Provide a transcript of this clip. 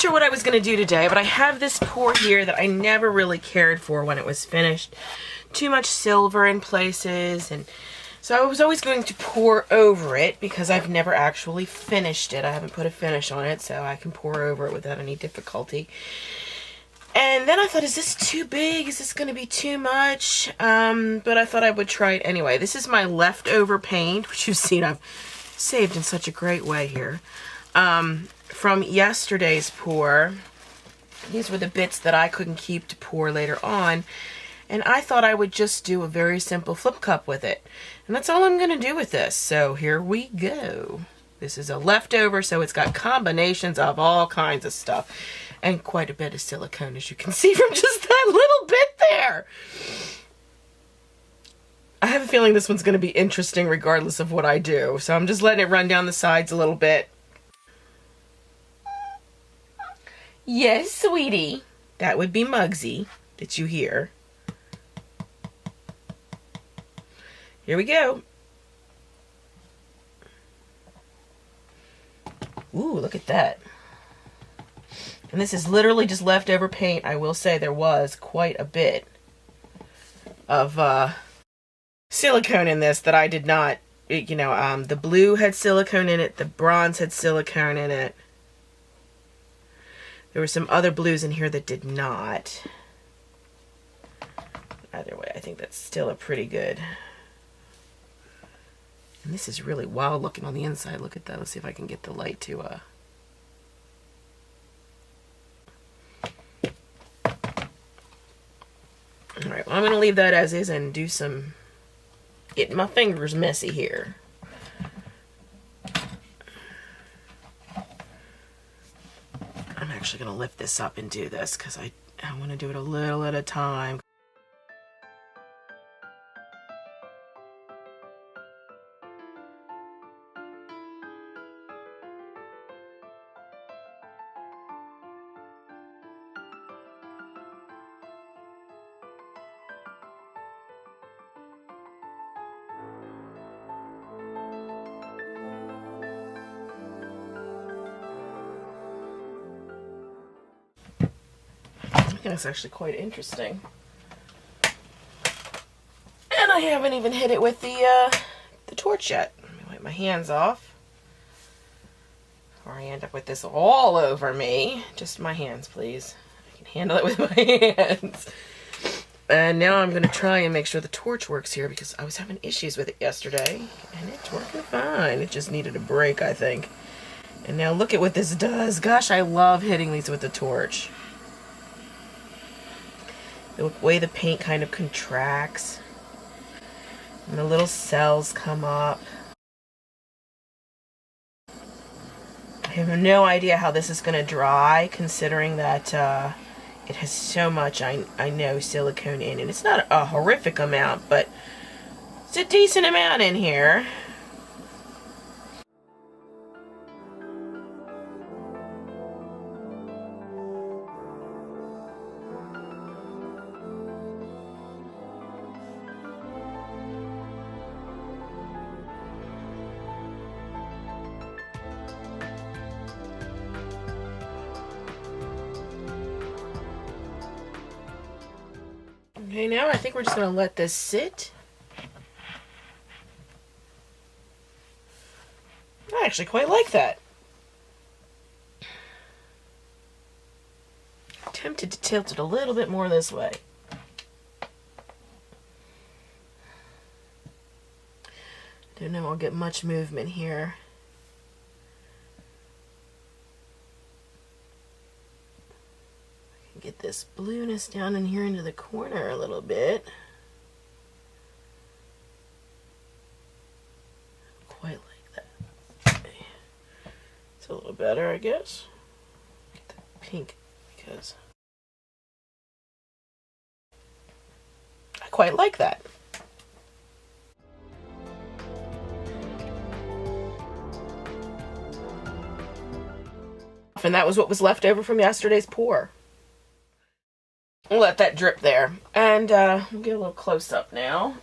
wasn't sure what I was going to do today, but I have this pour here that I never really cared for when it was finished. Too much silver in places, and so I was always going to pour over it because I've never actually finished it. I haven't put a finish on it, so I can pour over it without any difficulty. And then I thought, is this too big? Is this going to be too much? But I thought I would try it anyway. This is my leftover paint, which you've seen I've saved in such a great way here. From yesterday's pour. These were the bits that I couldn't keep to pour later on. And I thought I would just do a very simple flip cup with it. And that's all I'm going to do with this. So here we go. This is a leftover, so it's got combinations of all kinds of stuff. And quite a bit of silicone, as you can see from just that little bit there. I have a feeling this one's going to be interesting regardless of what I do. So I'm just letting it run down the sides a little bit. Yes, sweetie. That would be Muggsy that you hear. Here we go. Ooh, look at that. And this is literally just leftover paint. I will say there was quite a bit of silicone in this that I did not, you know, the blue had silicone in it, the bronze had silicone in it. There were some other blues in here that did not. Either way, I think that's still a pretty good. And this is really wild looking on the inside. Look at that. Let's see if I can get the light to Alright, well, I'm going to leave that as is and do some getting my fingers messy here. I'm actually going to lift this up and do this because I want to do it a little at a time. That's actually quite interesting. And I haven't even hit it with the torch yet. Let me wipe my hands off. Or I end up with this all over me. Just my hands, please. I can handle it with my hands. And now I'm going to try and make sure the torch works here because I was having issues with it yesterday. And it's working fine. It just needed a break, I think. And now look at what this does. Gosh, I love hitting these with the torch. The way the paint kind of contracts and the little cells come up. I have no idea how this is going to dry, considering that it has so much, I know, silicone in it. It's not a horrific amount, but it's a decent amount in here. Okay, now I think we're just going to let this sit. I actually quite like that. I'm tempted to tilt it a little bit more this way. Don't know I'll get much movement here. Get this blueness down in here into the corner a little bit. Quite like that. It's a little better, I guess. Get the pink because I quite like that. And that was what was left over from yesterday's pour. We'll let that drip there. And we'll get a little close up now.